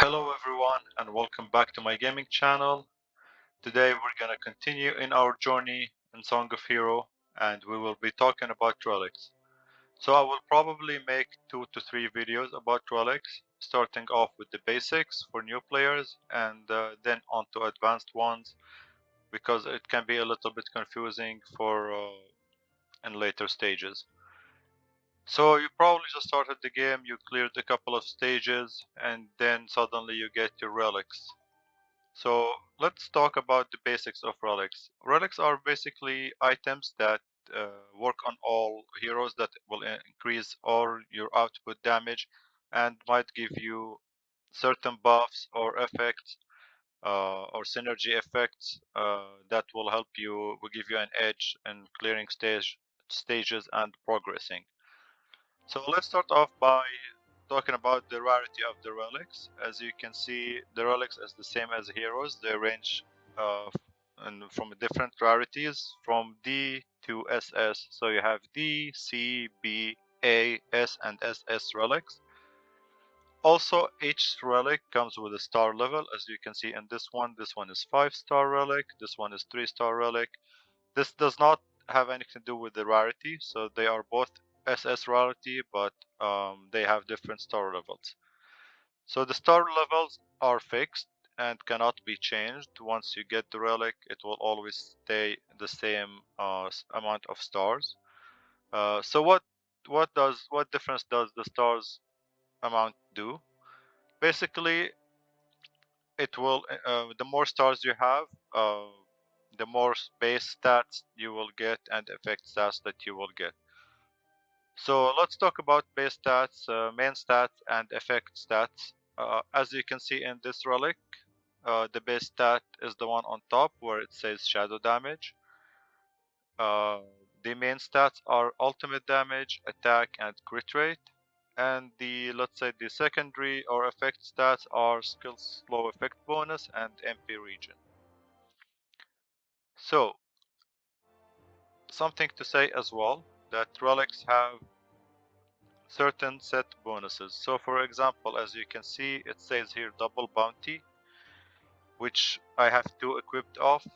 Hello everyone and welcome back to my gaming channel. Today we're gonna continue in our journey in Song of Hero and we will be talking about relics. So I will probably make 2 to 3 videos about relics, starting off with the basics for new players and then on to advanced ones because it can be a little bit confusing for in later stages. So you probably just started the game, you cleared a couple of stages and then suddenly you get your relics. So let's talk about the basics of relics. Relics are basically items that work on all heroes that will increase all your output damage and might give you certain buffs or effects or synergy effects that will help you, will give you an edge in clearing stages and progressing. So let's start off by talking about the rarity of the relics. As you can see, the relics is the same as heroes. They range from different rarities from D to SS. So you have D, C, B, A, S, and SS relics. Also, each relic comes with a star level. As you can see in this one is 5-star relic, this one is 3-star relic. This does not have anything to do with the rarity, so they are both SS rarity, but they have different star levels. So the star levels are fixed and cannot be changed. Once you get the relic, it will always stay the same amount of stars. So what difference does the stars amount do? Basically, it will the more stars you have, the more base stats you will get and effect stats that you will get. So let's talk about base stats, main stats, and effect stats. As you can see in this relic, the base stat is the one on top where it says shadow damage. The main stats are ultimate damage, attack, and crit rate. And let's say the secondary or effect stats are skill slow effect bonus and MP region. So something to say as well, that relics have certain set bonuses. So for example, as you can see, it says here double bounty, which I have 2 equipped off,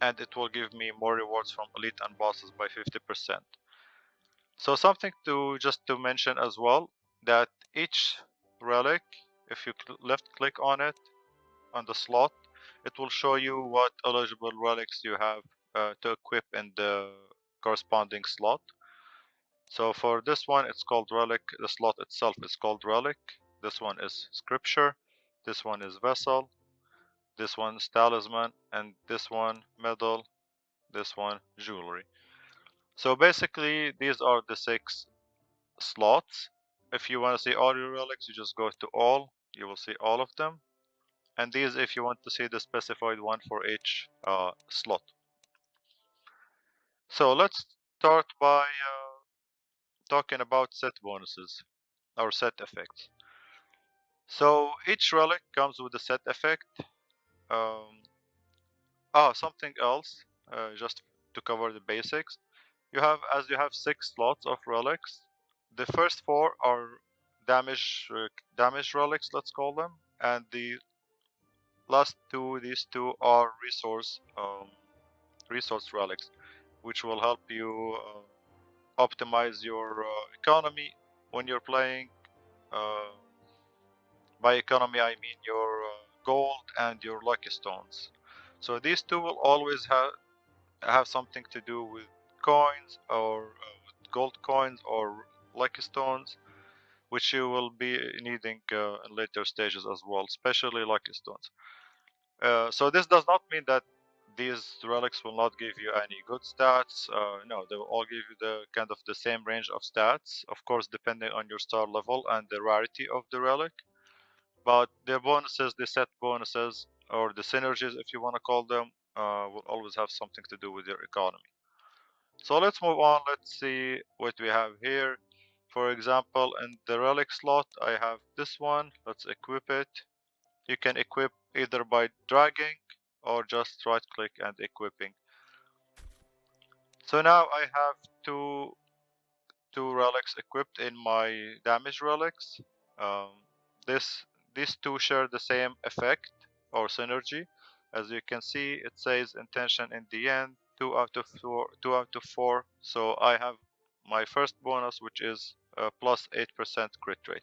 and it will give me more rewards from elite and bosses by 50%. So something to mention as well, that each relic, if you left click on it on the slot, it will show you what eligible relics you have to equip in the corresponding slot. So for this one, it's called relic. The slot itself is called relic. This one is scripture. This one is vessel. This one is talisman, and this one medal. This one jewelry. So basically, these are the 6 slots. If you want to see all your relics, you just go to all. You will see all of them. And these, if you want to see the specified one for each slot. So let's start by talking about set bonuses or set effects. So each relic comes with a set effect. Something else, just to cover the basics. As you have 6 slots of relics. The first 4 are damage relics, let's call them, and the last 2, these 2 are resource relics, which will help you optimize your economy when you're playing. By economy, I mean your gold and your lucky stones. So these 2 will always have something to do with coins or with gold coins or lucky stones, which you will be needing in later stages as well, especially lucky stones. So this does not mean that these relics will not give you any good stats. No, they will all give you the kind of the same range of stats, of course, depending on your star level and the rarity of the relic. But the bonuses, the set bonuses, or the synergies, if you want to call them, will always have something to do with your economy. So let's move on. Let's see what we have here. For example, in the relic slot, I have this one. Let's equip it. You can equip either by dragging or just right click and equipping. So now I have two relics equipped in my damage relics. This these two share the same effect or synergy. As you can see, it says intention in the end, 2 out of 4, 2 out of 4. So I have my first bonus, which is plus 8% crit rate.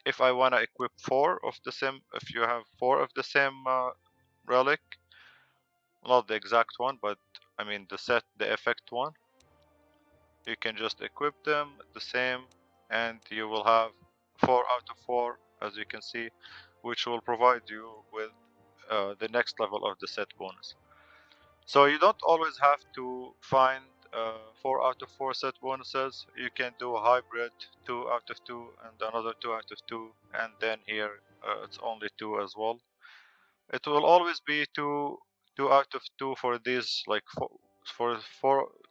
If I want to equip 4 of the same, if you have 4 of the same relic, not the exact one, but I mean the effect one, you can just equip them the same, and you will have 4 out of 4, as you can see, which will provide you with the next level of the set bonus. So you don't always have to find 4 out of 4 set bonuses. You can do a hybrid, 2 out of 2 and another 2 out of 2, and then here it's only 2 as well. It will always be two out of 2 for these, like for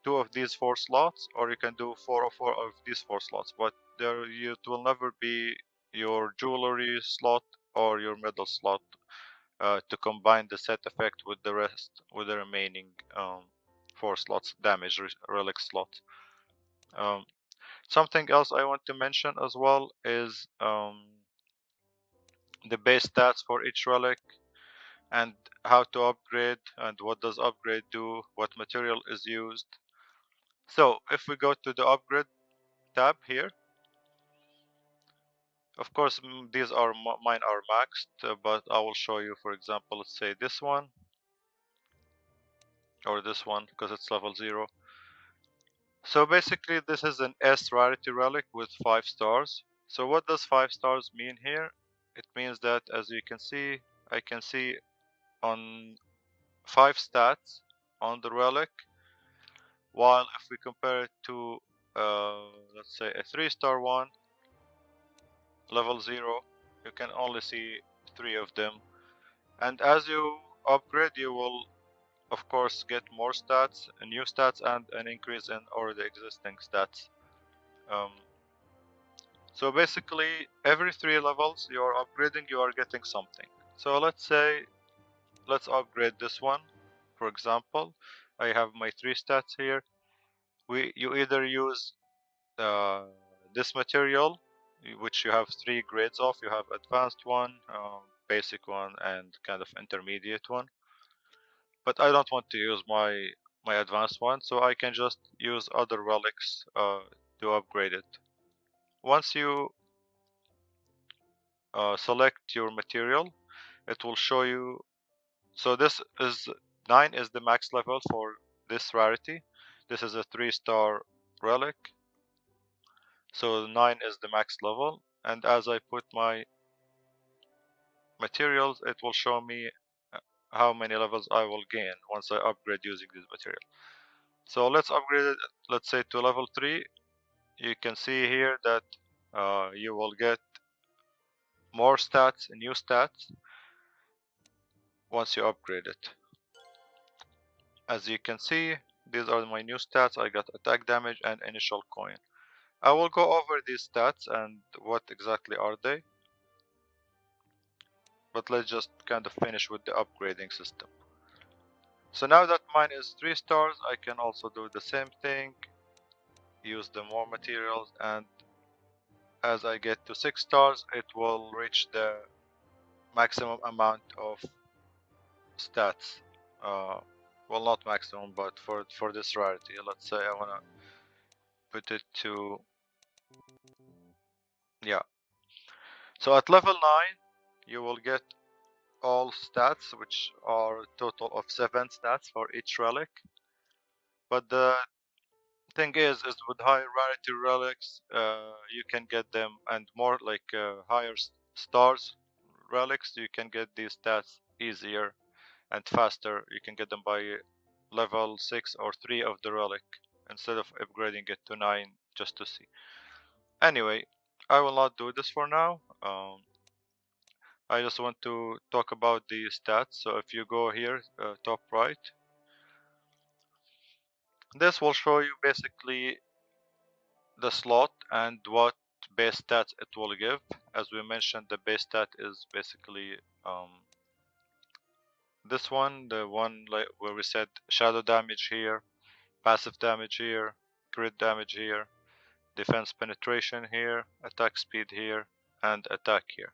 2 of these 4 slots, or you can do 4 of 4 of these 4 slots. But it will never be your jewelry slot or your medal slot to combine the set effect with the remaining 4 slots, damage relic slots. Something else I want to mention as well is the base stats for each relic, and how to upgrade, and what does upgrade do, what material is used. So if we go to the upgrade tab here, of course these are mine are maxed, but I will show you, for example, let's say this one or this one, because it's level 0. So basically this is an S Rarity relic with 5 stars. So what does 5 stars mean here? It means that, as you can see, I can see on 5 stats on the relic, while if we compare it to let's say a 3-star one, level 0, you can only see 3 of them. And as you upgrade, you will of course get more stats, new stats, and an increase in already existing stats. So basically every 3 levels you are upgrading, you are getting something. So let's upgrade this one. For example, I have my 3 stats here. You either use this material, which you have 3 grades of. You have advanced one, basic one, and kind of intermediate one. But I don't want to use my advanced one, so I can just use other relics to upgrade it. Once you select your material, it will show you. So this is 9 is the max level for this rarity. This is a 3-star relic. So 9 is the max level, and as I put my materials, it will show me how many levels I will gain once I upgrade using this material. So let's upgrade it, let's say, to level 3. You can see here that you will get more stats, new stats, once you upgrade it. As you can see, these are my new stats. I got attack damage and initial coin. I will go over these stats and what exactly are they, but let's just kind of finish with the upgrading system. So now that mine is 3 stars, I can also do the same thing, use the more materials, and as I get to 6 stars, it will reach the maximum amount of stats. Well, not maximum, but for this rarity, let's say I wanna put it to, yeah. So at level 9, you will get all stats, which are a total of 7 stats for each relic. But the thing is with high rarity relics, you can get them, and more like higher stars relics, you can get these stats easier and faster. You can get them by level 6 or 3 of the relic, instead of upgrading it to 9 just to see. Anyway, I will not do this for now. I just want to talk about the stats. So if you go here, top right, this will show you basically the slot and what base stats it will give. As we mentioned, the base stat is basically this one, the one like where we said shadow damage here, passive damage here, crit damage here, defense penetration here, attack speed here, and attack here.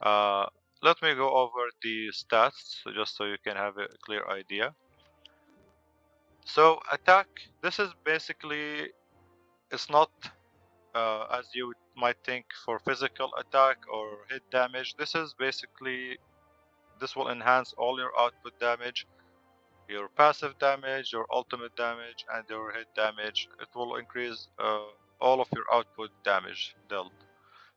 Uh, Let me go over the stats just so you can have a clear idea. So attack, this is basically, it's not as you might think for physical attack or hit damage. This is basically, this will enhance all your output damage, your passive damage, your ultimate damage, and your hit damage. It will increase all of your output damage dealt.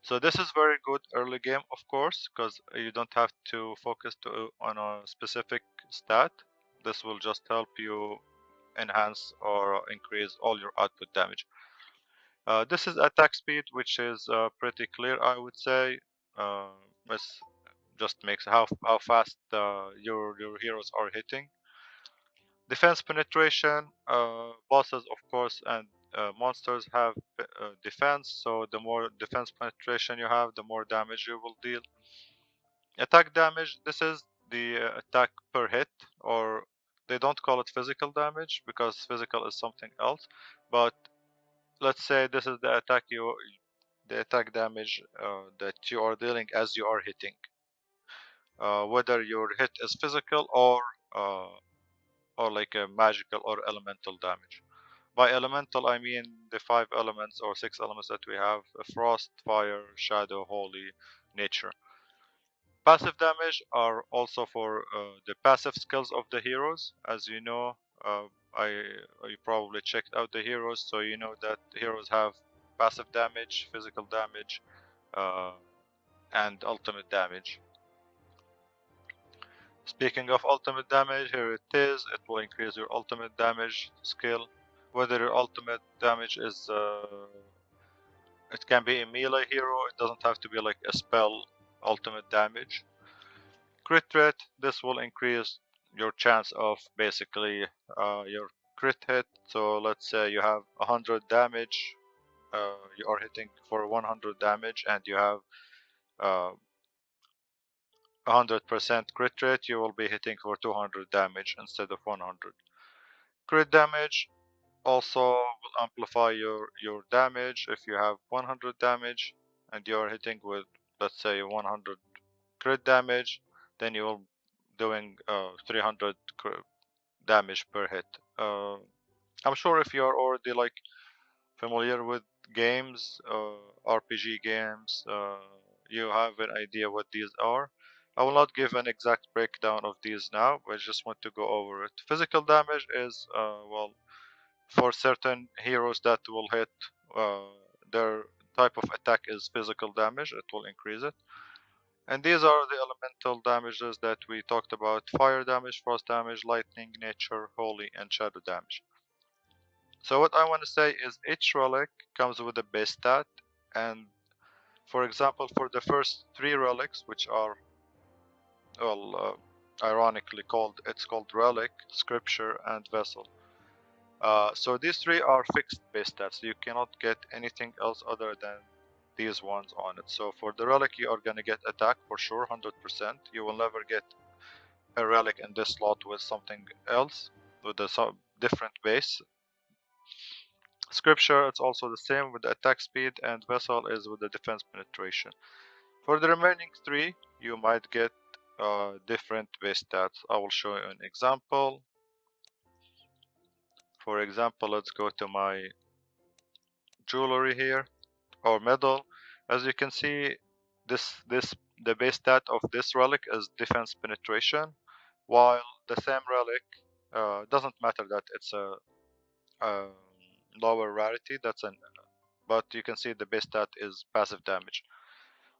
So this is very good early game, of course, because you don't have to focus on a specific stat. This will just help you enhance or increase all your output damage. This is attack speed, which is pretty clear, I would say. This just makes how fast your heroes are hitting. Defense penetration, bosses, of course, and monsters have defense, so the more defense penetration you have, the more damage you will deal. Attack damage, this is the attack per hit, or they don't call it physical damage because physical is something else, but let's say this is the attack damage that you are dealing as you are hitting, whether your hit is physical or like a magical or elemental damage. By elemental, I mean the 5 elements or 6 elements that we have: frost, fire, shadow, holy, nature. Passive damage are also for the passive skills of the heroes. As you know, I you probably checked out the heroes, so you know that heroes have passive damage, physical damage, uh, and ultimate damage. Speaking of ultimate damage, here it is. It will increase your ultimate damage skill. Whether your ultimate damage is, it can be a melee hero. It doesn't have to be like a spell ultimate damage. Crit rate, this will increase your chance of basically your crit hit. So let's say you have 100 damage, you are hitting for 100 damage, and you have 100% crit rate, you will be hitting for 200 damage instead of 100. Crit damage also will amplify your damage. If you have 100 damage and you are hitting with, let's say, 100 crit damage, then you will doing 300 damage per hit. I'm sure if you are already like familiar with games, RPG games, you have an idea what these are. I will not give an exact breakdown of these now, but I just want to go over it. Physical damage is, well, for certain heroes that will hit, uh, their type of attack is physical damage, it will increase it. And these are the elemental damages that we talked about: fire damage, frost damage, lightning, nature, holy, and shadow damage. So what I want to say is each relic comes with a base stat, and for example, for the first 3 relics, which are, well, ironically it's called relic, scripture, and vessel. So these 3 are fixed base stats. You cannot get anything else other than these ones on it. So for the relic, you are gonna get attack for sure, 100%. You will never get a relic in this slot with something else, with a different base. Scripture, it's also the same with the attack speed, and vessel is with the defense penetration. For the remaining 3, you might get different base stats. I will show you an example. For example, let's go to my jewelry here, or medal. As you can see, the base stat of this relic is defense penetration, while the same relic, doesn't matter that it's a lower rarity, but you can see the base stat is passive damage.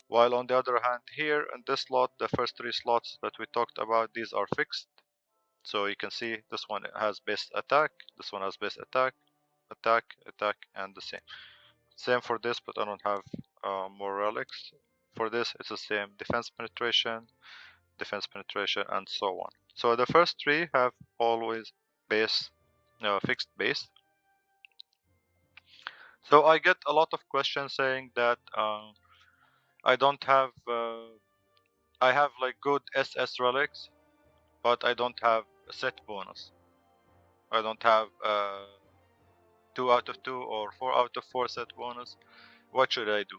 While on the other hand, here in this slot, the first 3 slots that we talked about, these are fixed. So you can see this one has base attack, this one has base attack, attack, attack, and the same. Same for this, but I don't have more relics. For this, it's the same: defense penetration, and so on. So the first 3 have always base, fixed base. So I get a lot of questions saying that I don't have, I have like good SS relics, but I don't have a set bonus. I don't have 2 out of 2 or 4 out of 4 set bonus. What should I do?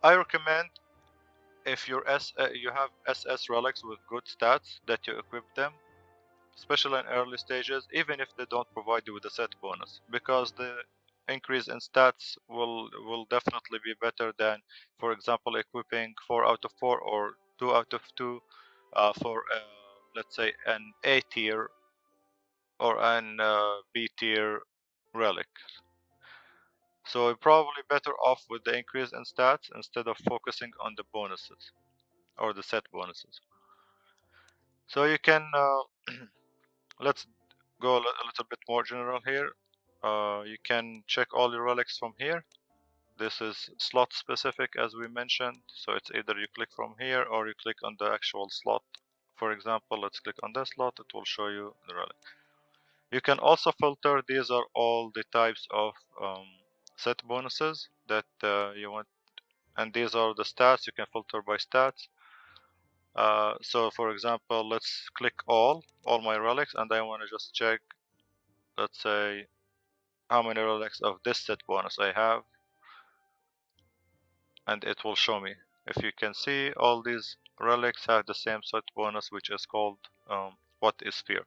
I recommend if you have SS relics with good stats that you equip them, especially in early stages, even if they don't provide you with a set bonus, because the increase in stats will definitely be better than, for example, equipping 4 out of 4 or 2 out of 2 for let's say an A tier or an B tier relic. So you're probably better off with the increase in stats instead of focusing on the bonuses or the set bonuses. So you can let's go a little bit more general here. You can check all your relics from here. This is slot specific as we mentioned, so it's either you click from here or you click on the actual slot. For example, let's click on the slot, it will show you the relic. You can also filter. These are all the types of set bonuses that you want, and these are the stats. You can filter by stats. So for example, let's click all my relics, and I want to just check, let's say, how many relics of this set bonus I have, and it will show me. If you can see, all these relics have the same set bonus, which is called what is fear.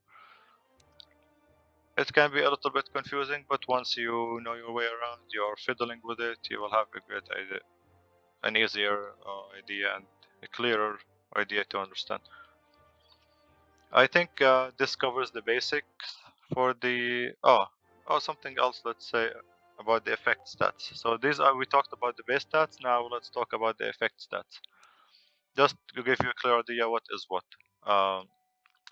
It can be a little bit confusing, but once you know your way around, you are fiddling with it, you will have a great idea, an easier idea and a clearer idea to understand. I think this covers the basics for the something else. Let's say about the effect stats. So these are, we talked about the base stats. Now let's talk about the effect stats. Just to give you a clear idea what is what. Um,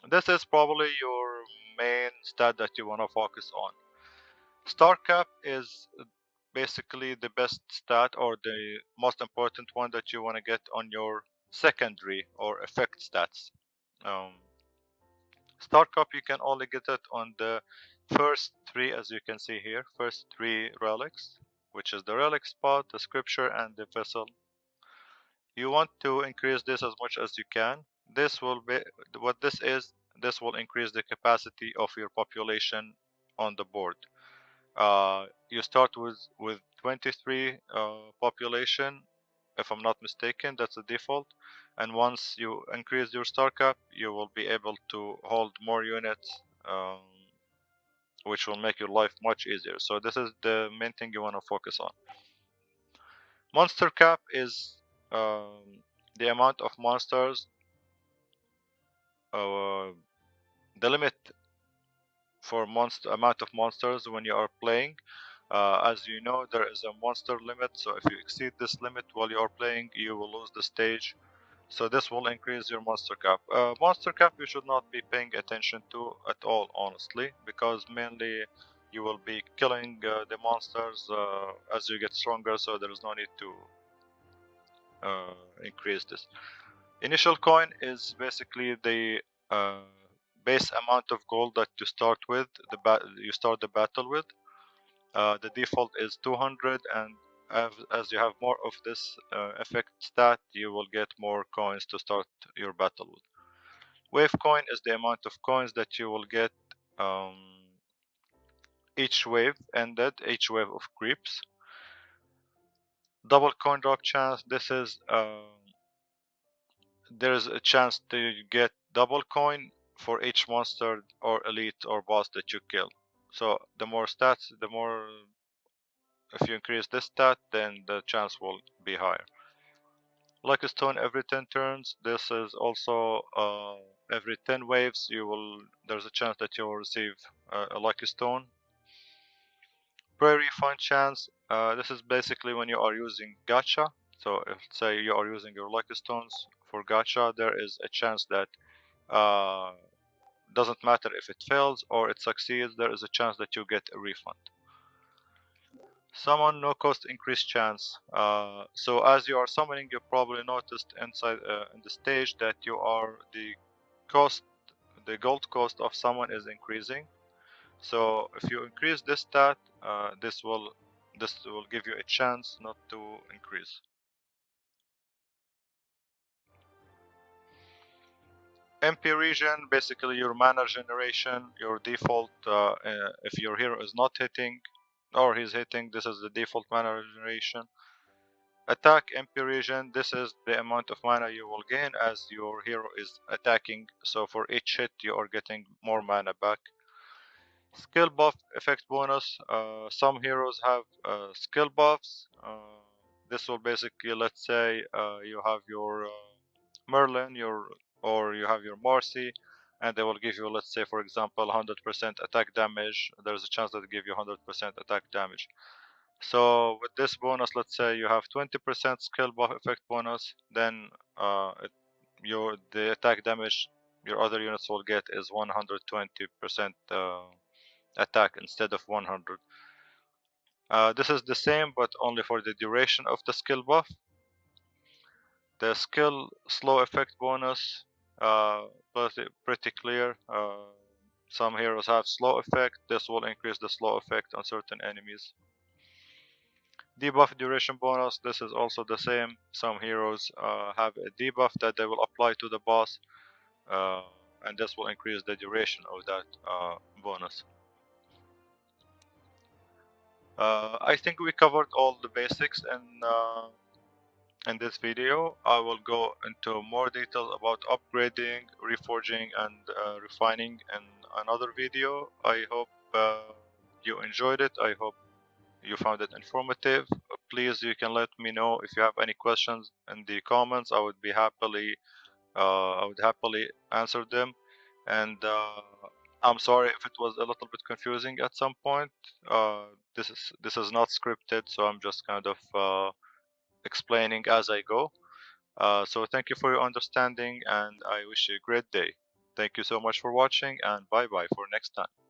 this is probably your main stat that you want to focus on. Star cap is basically the best stat or the most important one that you want to get on your secondary or effect stats. Um, Star cap, you can only get it on the first three, as you can see here, first three relics, which is the relic spot, the scripture, and the vessel. You want to increase this as much as you can. This will be what this is. This will increase the capacity of your population on the board. You start with 23 population, if I'm not mistaken. That's the default. And once you increase your star cap, you will be able to hold more units, which will make your life much easier. So this is the main thing you want to focus on. Monster cap is the amount of monsters, the limit for amount of monsters when you are playing. As you know, there is a monster limit, so if you exceed this limit while you are playing, you will lose the stage. So this will increase your monster cap. Monster cap you should not be paying attention to at all, honestly, because mainly you will be killing the monsters as you get stronger, so there is no need to increase this. Initial coin is basically the base amount of gold that you start with, you start the battle with. The default is 200, and as you have more of this effect stat, you will get more coins to start your battle with. Wave coin is the amount of coins that you will get each wave ended, each wave of creeps. Double coin drop chance, this is there's a chance to get double coin for each monster or elite or boss that you kill. So the more stats, the more, if you increase this stat, then the chance will be higher. Lucky stone every 10 turns. This is also every 10 waves there's a chance that you will receive a lucky stone. Prairie fund chance, this is basically when you are using gacha. So if say you are using your lucky stones for gacha, there is a chance that doesn't matter if it fails or it succeeds, there is a chance that you get a refund. Summon no cost increase chance. So as you are summoning, you probably noticed inside in the stage that you are the gold cost of summon is increasing. So if you increase this stat, this will give you a chance not to increase. MP region, basically your mana generation, your default, if your hero is not hitting or he's hitting, this is the default mana generation. Attack MP regen, this is the amount of mana you will gain as your hero is attacking, so for each hit you are getting more mana back. Skill buff effect bonus, some heroes have skill buffs. This will basically, let's say you have your Merlin, or you have your Marcy, and they will give you, let's say for example, 100% attack damage. There's a chance that they give you 100% attack damage. So with this bonus, let's say you have 20% skill buff effect bonus, then the attack damage your other units will get is 120% attack instead of 100. This is the same, but only for the duration of the skill buff. The skill slow effect bonus, pretty clear. Some heroes have slow effect. This will increase the slow effect on certain enemies. Debuff duration bonus, this is also the same. Some heroes have a debuff that they will apply to the boss, and this will increase the duration of that bonus. I think we covered all the basics in this video. I will go into more details about upgrading, reforging, and refining in another video. I hope you enjoyed it. I hope you found it informative. Please, you can let me know if you have any questions in the comments. I would happily answer them. And I'm sorry if it was a little bit confusing at some point. This is not scripted, so I'm just kind of explaining as I go. So thank you for your understanding, and I wish you a great day. Thank you so much for watching, and bye bye for next time.